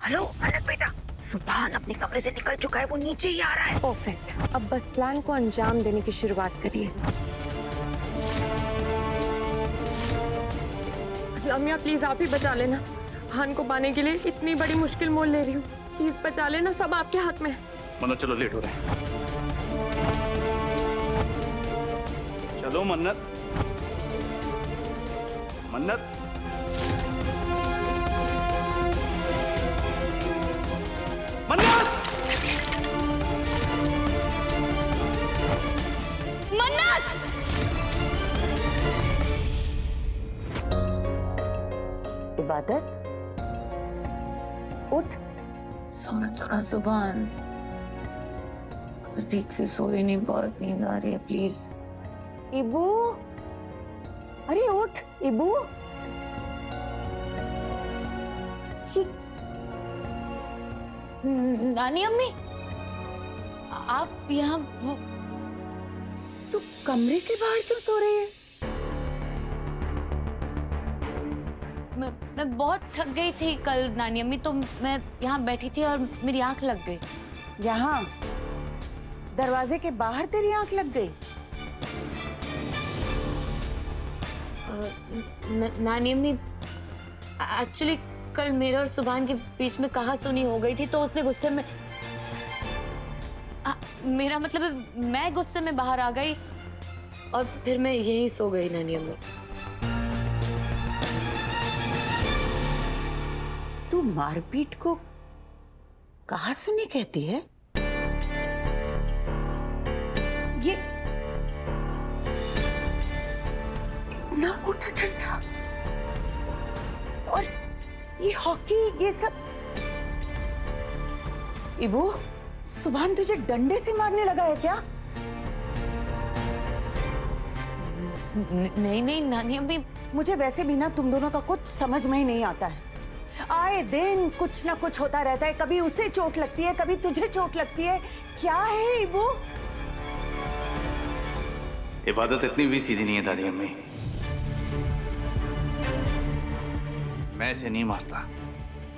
Hello अनक बेटा, सुभान अपने कमरे से निकल चुका है, वो नीचे ही आ रहा है। परफेक्ट। अब बस प्लान को अंजाम देने की शुरुआत करिए। लामिया प्लीज आप ही बचा लेना। सुभान को पाने के लिए इतनी बड़ी मुश्किल मोल ले रही हूँ, प्लीज बचा लेना, सब आपके हाथ में है। मन्नत चलो, लेट हो रहे हैं। चलो मन्नत, मन्नत। मन्नत, मन्नत! इबादत उठ। सोना थोड़ा सुभान, ठीक से सोई नहीं, बहुत नींद आ रही है, प्लीज। इबू, अरे उठ इबू। नानी अम्मी, आप यहाँ तू कमरे के बाहर क्यों सो रही है? मैं बहुत थक गई थी कल नानी अम्मी, तो मैं यहाँ बैठी थी और मेरी आंख लग गई। यहाँ दरवाजे के बाहर तेरी आंख लग गई? नानी अम्मी, एक्चुअली कल मेरे और सुभान के बीच में कहा सुनी हो गई थी, तो उसने गुस्से में मेरा मतलब है, मैं गुस्से में बाहर आ गई और फिर मैं यहीं सो गई नानी अम्मी। तू मारपीट को कहा सुनी कहती है? ये ना उठा ठंडा और ये हॉकी, ये सब। इबू, सुभान तुझे डंडे से मारने लगा है क्या? नहीं नहीं नानी अम्मी, मुझे वैसे भी ना तुम दोनों का कुछ समझ में ही नहीं आता है। आए दिन कुछ ना कुछ होता रहता है, कभी उसे चोट लगती है, कभी तुझे चोट लगती है। क्या है इबू? इबादत इतनी भी सीधी नहीं है दादी अम्मी। मैं इसे नहीं मारता,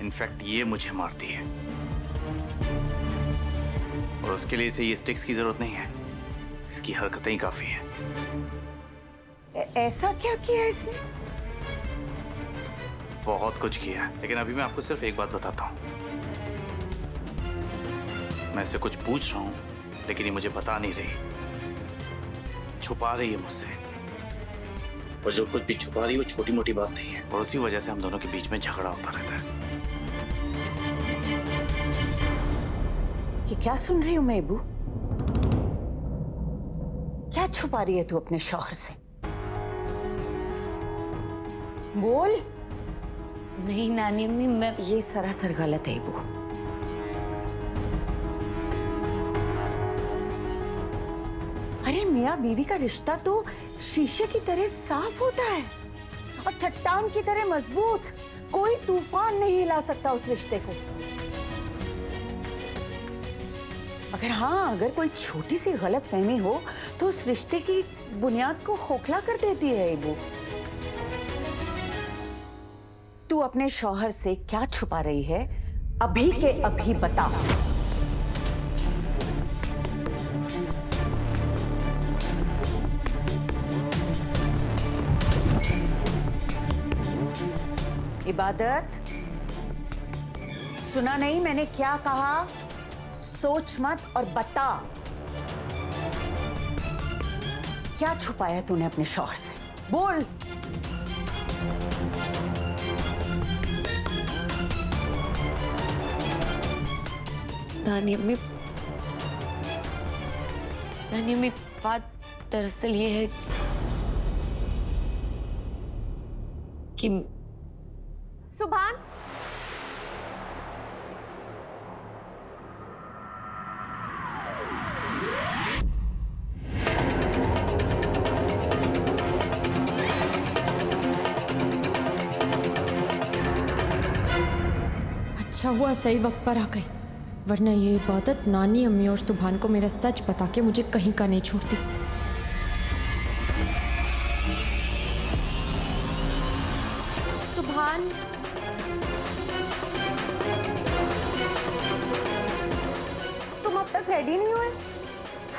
इनफैक्ट ये मुझे मारती है, और उसके लिए इसे ये स्टिक्स की जरूरत नहीं है, इसकी हरकतें ही काफी हैं। ऐसा क्या किया इसने? बहुत कुछ किया, लेकिन अभी मैं आपको सिर्फ एक बात बताता हूँ। मैं इससे कुछ पूछ रहा हूँ, लेकिन ये मुझे बता नहीं रही, छुपा रही है मुझसे। और जो कुछ भी छुपा रही है वो छोटी मोटी बात नहीं है, और उसी वजह से हम दोनों के बीच में झगड़ा होता रहता है। ये क्या सुन रही हूँ मैं इबू? क्या छुपा रही है तू अपने शौहर से? बोल। नहीं नानी अम्मी, मैं ये सरासर गलत है इबू। अरे मियाँ बीवी का रिश्ता तो शीशे की तरह साफ होता है और चट्टान की तरह मजबूत। कोई तूफान नहीं हिला सकता उस रिश्ते को। अगर कोई छोटी सी गलतफहमी हो तो उस रिश्ते की बुनियाद को खोखला कर देती है इबू। तू अपने शौहर से क्या छुपा रही है, अभी के अभी बता। इबादत, सुना नहीं मैंने क्या कहा? सोच मत और बता, क्या छुपाया तूने अपने शौहर से? बोल। नानी अम्मी, बात दरअसल ये है कि सुभान, अच्छा हुआ सही वक्त पर आ गई, वरना ये इबादत नानी अम्मी और सुभान को मेरा सच बता के मुझे कहीं का नहीं छोड़ती। सुभान, रेडी नहीं हुए?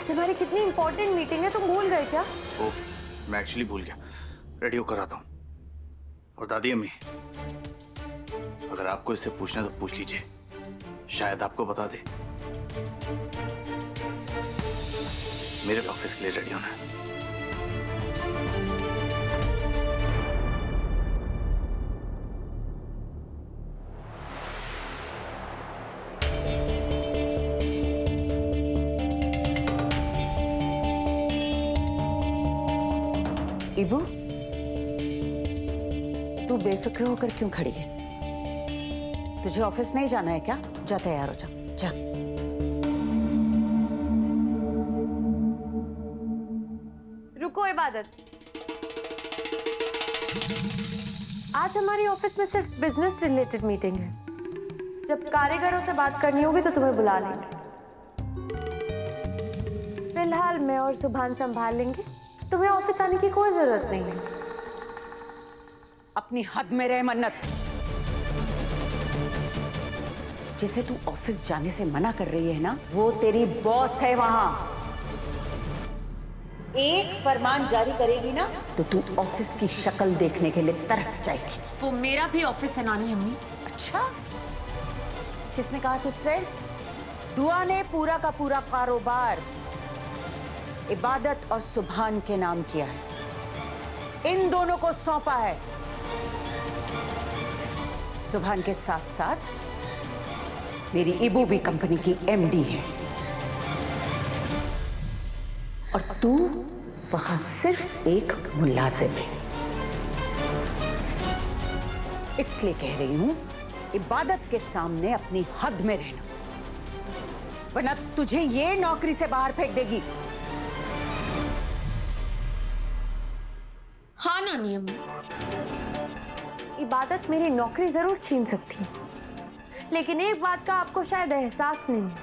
आज हमारी कितनी इंपॉर्टेंट मीटिंग है, तुम भूल गए क्या? ओ, मैं एक्चुअली भूल गया। रेडी होकर आता हूँ। और दादी अम्मी, अगर आपको इससे पूछना है तो पूछ लीजिए, शायद आपको बता दे। मेरे ऑफिस के लिए रेडी होना है। इबू, तू बेफिक्र होकर क्यों खड़ी है? तुझे ऑफिस नहीं जाना है क्या? जा तैयार हो जा, जा। रुको इबादत, आज हमारी ऑफिस में सिर्फ बिजनेस रिलेटेड मीटिंग है। जब कारीगरों से बात करनी होगी तो तुम्हें बुला लेंगे। फिलहाल मैं और सुभान संभाल लेंगे, तुम्हें ऑफिस आने की कोई जरूरत नहीं है। अपनी हद में रह मन्नत। जिसे तू ऑफिस जाने से मना कर रही है ना, वो तेरी बॉस है वहां। एक फरमान जारी करेगी ना तो तू ऑफिस की शक्ल देखने के लिए तरस जाएगी। वो मेरा भी ऑफिस है नानी अम्मी। अच्छा, किसने कहा तुझसे? दुआ ने पूरा का पूरा कारोबार इबादत और सुभान के नाम किया है। इन दोनों को सौंपा है। सुभान के साथ साथ मेरी इबू भी कंपनी की एमडी है और तू वहां सिर्फ एक मुलाजिम है। इसलिए कह रही हूं, इबादत के सामने अपनी हद में रहना, वरना तुझे ये नौकरी से बाहर फेंक देगी। हाँ नानी अम्मी। इबादत मेरी नौकरी जरूर छीन सकती है, लेकिन एक बात का आपको शायद एहसास नहीं है,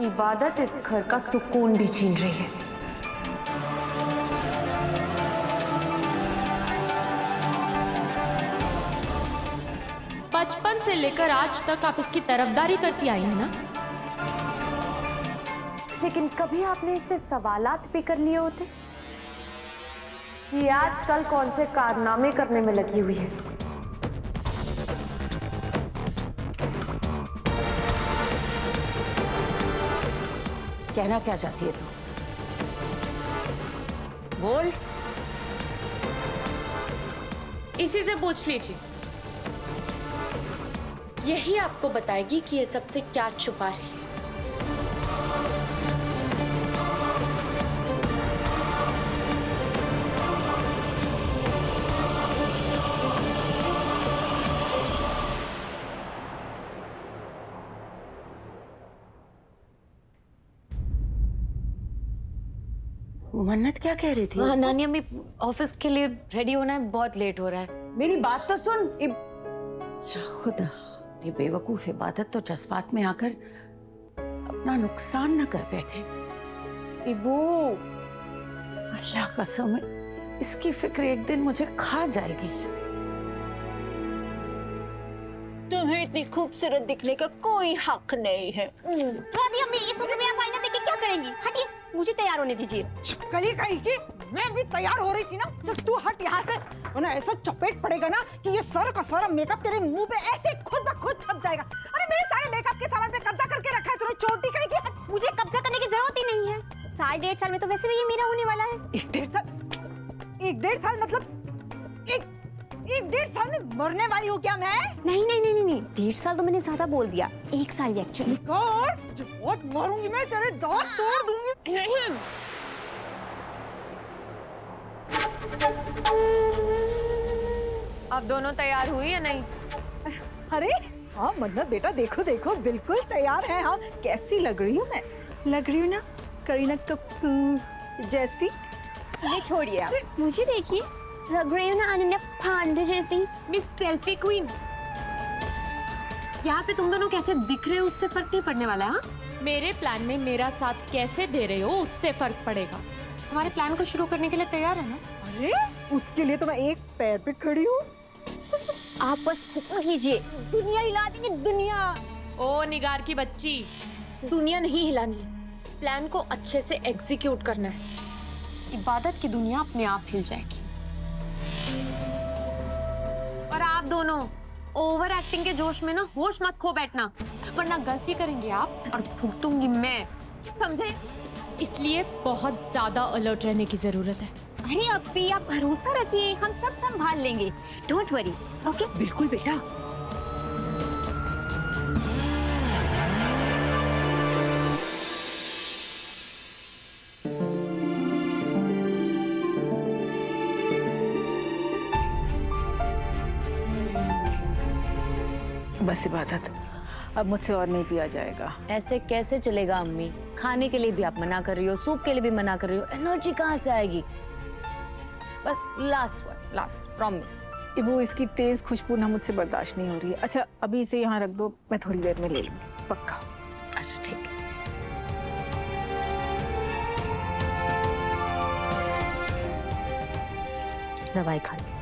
इबादत इस घर का सुकून भी छीन रही है। बचपन से लेकर आज तक आप इसकी तरफदारी करती आई हैं ना? लेकिन कभी आपने इससे सवालात भी कर लिए होते कि आजकल कौन से कारनामे करने में लगी हुई है। कहना क्या चाहती है तू? बोल। इसी से पूछ लीजिए, यही आपको बताएगी कि ये सबसे क्या छुपा रही है। मन्नत क्या कह रही थी? हाँ नानी अम्मी, ऑफिस के लिए रेडी होना है, बहुत लेट हो रहा है। मेरी बात तो सुन। या खुदा, ये बेवकूफ इबादत तो जज्बात में आकर अपना नुकसान न कर बैठे। इबू, अल्लाह कसम है, इसकी फिक्र एक दिन मुझे खा जाएगी। तुम्हें इतनी खूबसूरत दिखने का कोई हक नहीं है। राधी अम्मी, इस उम्र में आप आईना देख के क्या करेंगी? हटिए, मुझे तैयार होने दीजिए। कली कहीं की, मैं भी तैयार हो रही थी ना। जब तू हट यहाँ से, वरना ऐसा चपेट पड़ेगा ना कि ये सारा का सारा मेकअप तेरे मुंह पे ऐसे खुद ब खुद छप जाएगा। अरे मेरे सारे मेकअप के सामान पे कब्जा करके रखा है तूने, चोटी कहीं की। हट। मुझे कब्जा करने की जरूरत ही नहीं है। 1.5 साल में तो वैसे भी ये मेरा होने वाला है। 1.5 साल मतलब एक 1.5 साल में मरने वाली हूँ क्या मैं? नहीं नहीं नहीं नहीं, 1.5 साल तो मैंने ज्यादा बोल दिया। 1 साल एक्चुअली। बहुत मारूंगी मैं, तेरे दांत तोड़ दूंगी। अब दोनों तैयार हुई या नहीं? अरे हाँ मन्नत बेटा, देखो देखो, बिल्कुल तैयार है। हाँ, कैसी लग रही हूँ मैं? लग रही हूँ ना करीना कपूर जैसी। ये छोड़िए आप, मुझे देखिए, लग रही हूँ ना अनन्या पांडे जैसी। मिस सेल्फी क्वीन, यहाँ पे तुम दोनों कैसे दिख रहे हो उससे फर्क नहीं पड़ने वाला है। हाँ, मेरे प्लान में मेरा साथ कैसे दे रहे हो उससे फर्क पड़ेगा। हमारे प्लान को शुरू करने के लिए तैयार है ना? अरे उसके लिए तो मैं एक पैर पे खड़ी हूँ। आप बस हुक्म कीजिए, दुनिया हिला देंगे दुनिया। ओ निगार की बच्ची, दुनिया नहीं हिलानी है, प्लान को अच्छे से एग्जीक्यूट करना है। इबादत की दुनिया अपने आप हिल जाएगी। और आप दोनों ओवर एक्टिंग के जोश में ना होश मत खो बैठना, वरना गलती करेंगे आप और भुगतूंगी मैं, समझे? इसलिए बहुत ज्यादा अलर्ट रहने की जरूरत है। अरे अप्पी, आप भरोसा रखिए, हम सब संभाल लेंगे, डोंट वरी। ओके? बिल्कुल बेटा। बस इबादत, अब मुझसे और नहीं पिया जाएगा। ऐसे कैसे चलेगा अम्मी? खाने के लिए भी आप मना कर रही हो, सूप के लिए भी मना कर रही हो, एनर्जी कहाँ से आएगी? बस लास्ट प्रॉमिस। इबू, इसकी तेज खुशबू ना मुझसे बर्दाश्त नहीं हो रही है। अच्छा, अभी इसे यहाँ रख दो, मैं थोड़ी देर में ले लूंगी, पक्का। अच्छा ठीक है। दवाई खा लो।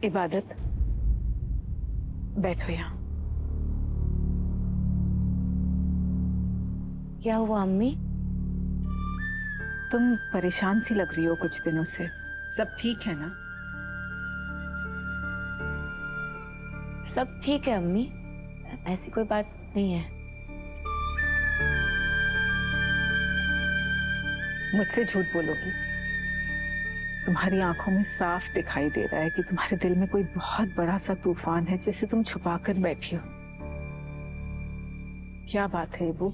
इबादत, बैठो यहाँ। क्या हुआ अम्मी? तुम परेशान सी लग रही हो कुछ दिनों से, सब ठीक है ना? सब ठीक है अम्मी, ऐसी कोई बात नहीं है। मुझसे झूठ बोलोगी? तुम्हारी आंखों में साफ दिखाई दे रहा है कि तुम्हारे दिल में कोई बहुत बड़ा सा तूफान है जिसे तुम छुपा कर बैठी हो। क्या बात है इबू?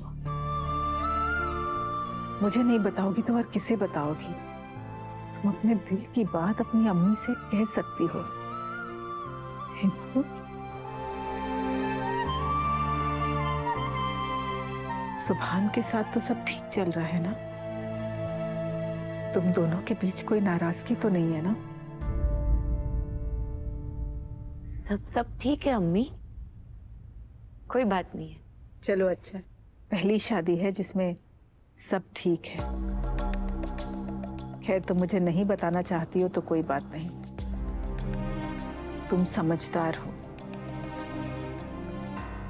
मुझे नहीं बताओगी तो और किसे बताओगी? तुम अपने दिल की बात अपनी अम्मी से कह सकती हो। इबू, सुभान के साथ तो सब ठीक चल रहा है ना? तुम दोनों के बीच कोई नाराजगी तो नहीं है ना? सब ठीक है अम्मी, कोई बात नहीं है। चलो अच्छा, पहली शादी है जिसमें सब ठीक है। खैर, तुम मुझे नहीं बताना चाहती हो तो कोई बात नहीं, तुम समझदार हो।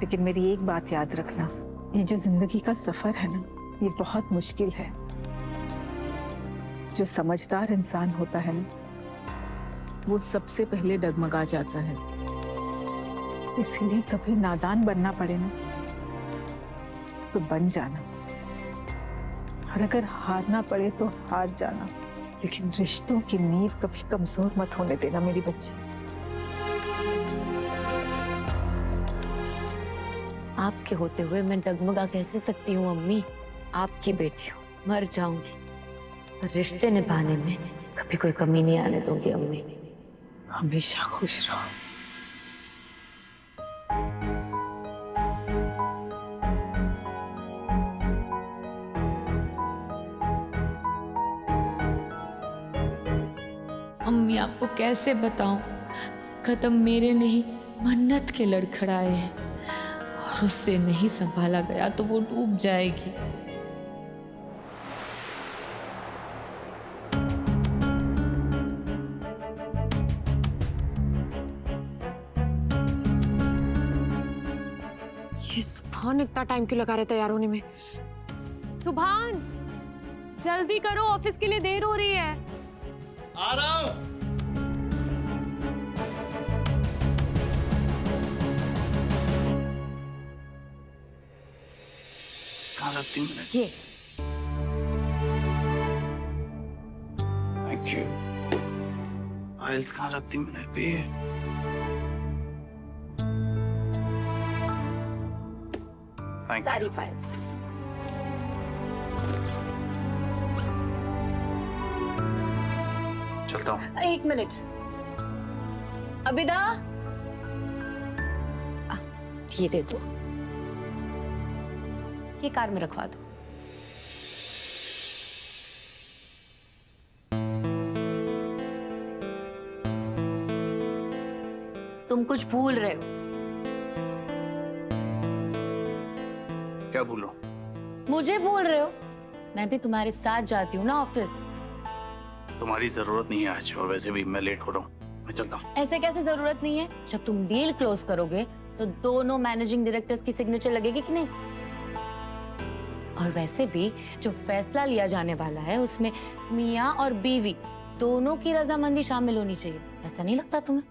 लेकिन मेरी एक बात याद रखना, ये जो जिंदगी का सफर है ना, ये बहुत मुश्किल है। जो समझदार इंसान होता है ना, वो सबसे पहले डगमगा जाता है। इसलिए कभी नादान बनना पड़े ना तो बन जाना, और अगर हारना पड़े तो हार जाना, लेकिन रिश्तों की नींव कभी कमजोर मत होने देना मेरी बच्ची। आपके होते हुए मैं डगमगा कैसे सकती हूँ अम्मी? आपकी बेटी हूँ, मर जाऊंगी, रिश्ते निभाने में कभी कोई कमी नहीं आने दूंगी अम्मी। हमेशा खुश रहो। अम्मी, आपको कैसे बताऊं, कदम मेरे नहीं मन्नत के लड़खड़ाए हैं, और उससे नहीं संभाला गया तो वो डूब जाएगी। ये सुभान इतना टाइम क्यों लगा रहे तैयार होने में? सुभान, जल्दी करो, ऑफिस के लिए देर हो रही है। आ रहा हूं। कहाँ रखती हूँ मैंने? ये थैंक यू। फाइल्स कहाँ रखती हूँ मैंने पे? सारी फाइल्स। चलता हूँ। एक मिनट, अबिदा, ये दे दो, ये कार में रखवा दो। तुम कुछ भूल रहे हो। क्या भूलो? मुझे बोल रहे हो? मैं भी तुम्हारे साथ जाती हूँ ना ऑफिस। तुम्हारी जरूरत नहीं है आज, और वैसे भी मैं लेट हो रहा हूँ, मैं चलता हूँ। ऐसे कैसे जरूरत नहीं है? जब तुम डील क्लोज करोगे तो दोनों मैनेजिंग डायरेक्टर्स की सिग्नेचर लगेगी कि नहीं? और वैसे भी जो फैसला लिया जाने वाला है उसमें मियाँ और बीवी दोनों की रजामंदी शामिल होनी चाहिए। ऐसा नहीं लगता तुम्हें?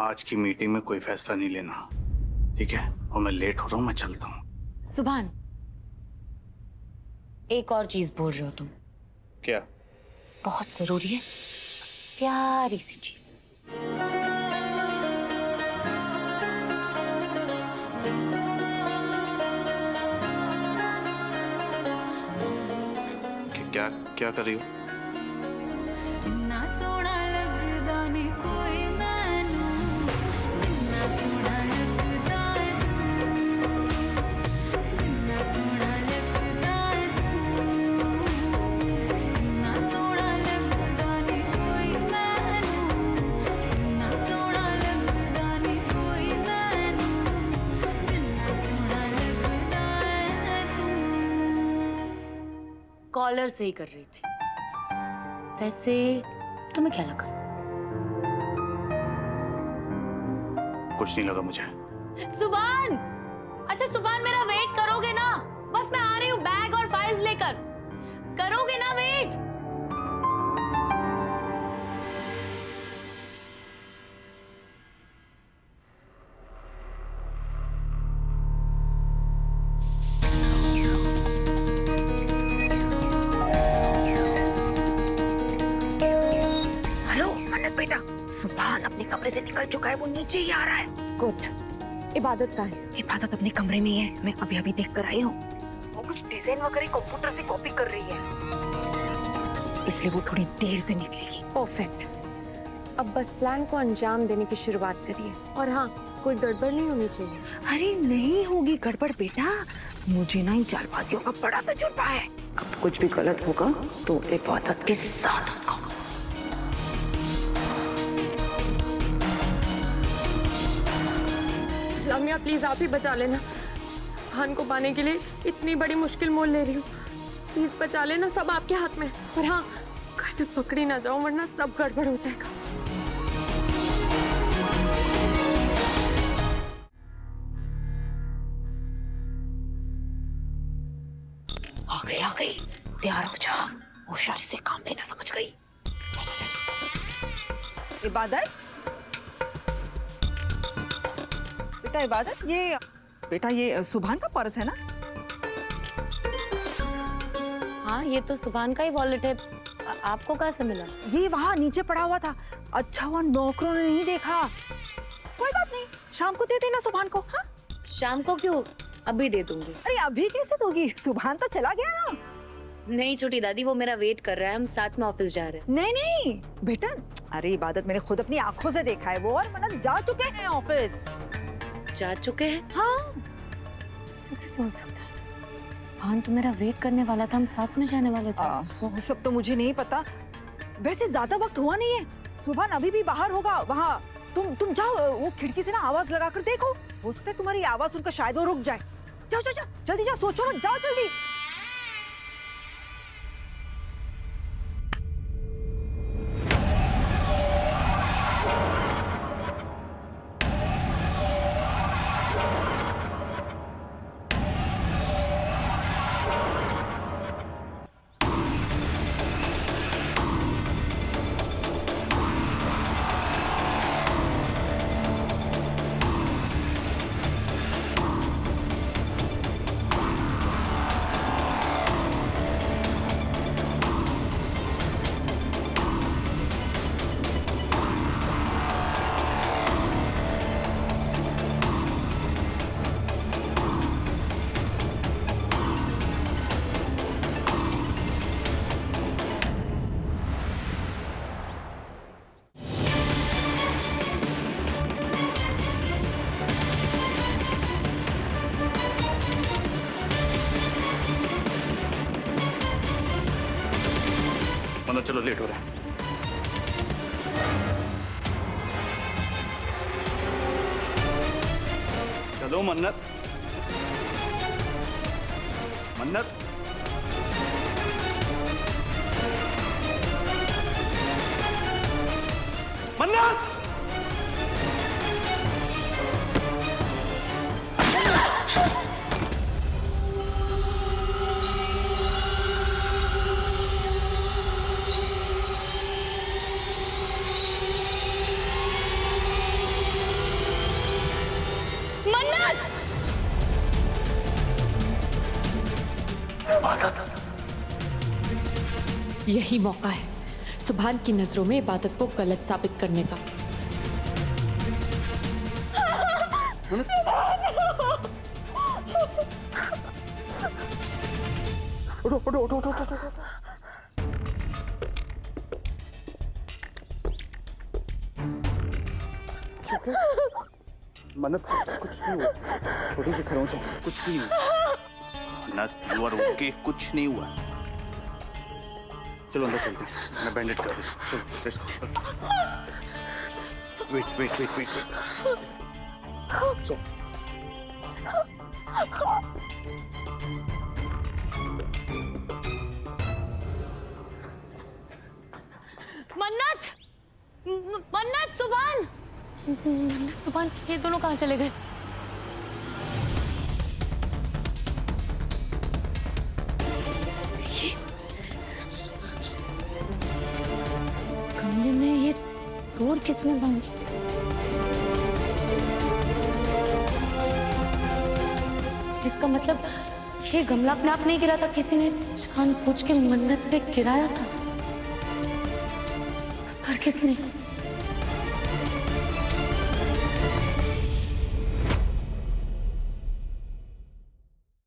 आज की मीटिंग में कोई फैसला नहीं लेना, ठीक है? और मैं लेट हो रहा हूँ, मैं चलता हूँ। सुभान, एक और चीज बोल रहे हो तुम। क्या? बहुत जरूरी है, प्यारी सी चीज। क्या क्या कर रही हो? कॉलर से ही कर रही थी। वैसे तुम्हें क्या लगा? कुछ नहीं लगा मुझे। सुभान! अच्छा सुभान, मेरा वेट करोगे ना? बस मैं आ रही हूँ बैग और फाइल्स लेकर। करोगे ना वेट? सुभान अपने कमरे से निकल चुका है, वो नीचे ही आ रहा है। गुड। इबादत कहाँ है? इबादत अपने कमरे में ही है, मैं अभी अभी देख कर आई हूँ। वो कुछ डिजाइन वगैरह कंप्यूटर से कॉपी कर रही है, इसलिए वो थोड़ी देर से निकलेगी। परफेक्ट। अब बस प्लान को अंजाम देने की शुरुआत करिए। और हाँ, कोई गड़बड़ नहीं होनी चाहिए। अरे नहीं होगी गड़बड़ बेटा, मुझे ना इन चालबाजियों का बड़ा तजुर्बा है। अब कुछ भी गलत होगा तो इबादत के साथ होगा। लामिया प्लीज आप ही बचा लेना। सुभान को पाने के लिए इतनी बड़ी मुश्किल मोल ले रही हूँ, प्लीज बचा लेना। सब आपके हाथ में। पर हाँ, कहीं मैं पकड़ी ना जाऊं वरना सब गड़बड़ हो जाएगा। आ गई, तैयार हो जा। होशियारी से काम लेना, समझ गई? जा जा जा। इबादत, बेटा इबादत, ये सुभान का पर्स है ना? हाँ, ये तो सुभान का ही वॉलेट है। आपको कहाँ से मिला? ये वहाँ नीचे पड़ा हुआ था। अच्छा हुआ नौकरों ने नहीं देखा। कोई बात नहीं, शाम को दे देना सुभान को। हाँ, शाम को क्यों, अभी दे दूंगी। अरे अभी कैसे दोगी? सुभान तो चला गया ना। नहीं छोटी दादी, वो मेरा वेट कर रहा है, हम साथ में ऑफिस जा रहे हैं। नहीं नहीं बेटा, अरे इबादत मैंने खुद अपनी आंखों से देखा है, वो और मनन जा चुके हैं ऑफिस। जा चुके हैं? हाँ। ऐसा कैसे हो सकता है? सुभान तो मेरा वेट करने वाला था, हम साथ में जाने वाले थे। वो सब तो मुझे नहीं पता। वैसे ज्यादा वक्त हुआ नहीं है, सुभान अभी भी बाहर होगा वहाँ। तुम जाओ, वो खिड़की से ना आवाज लगा कर देखो, हो सकता है तुम्हारी आवाज सुनकर शायद वो रुक जाए। जाओ जाओ जाओ, जल्दी जाओ, सोचो मत, जाओ जल्दी। चलो लेट हो रहा है। चलो मन्नत। मन्नत, मन्नत! यही मौका है सुभान की नजरों में इबादत को गलत साबित करने का। उठो उठो उठो उठो उठो उठो। मन्नत, कुछ नहीं हुआ, छोटी सी खरोंच है, कुछ नहीं हुआ। मन्नत, यू आर ओके, कुछ नहीं हुआ। चलो अंदर चलते हैं, मैं बैंडेज कर दूँ। चलो let's go. Wait wait wait wait wait. चलो। मन्नत, मन्नत, सुभान, मन्नत, सुभान, ये दोनों कहाँ चले गए? कमरे में ये डोर किसने बंद? इसका मतलब ये गमला अपने आप नहीं गिरा था, किसी ने जानबूझ के मन्नत पे गिराया था। पर किसने?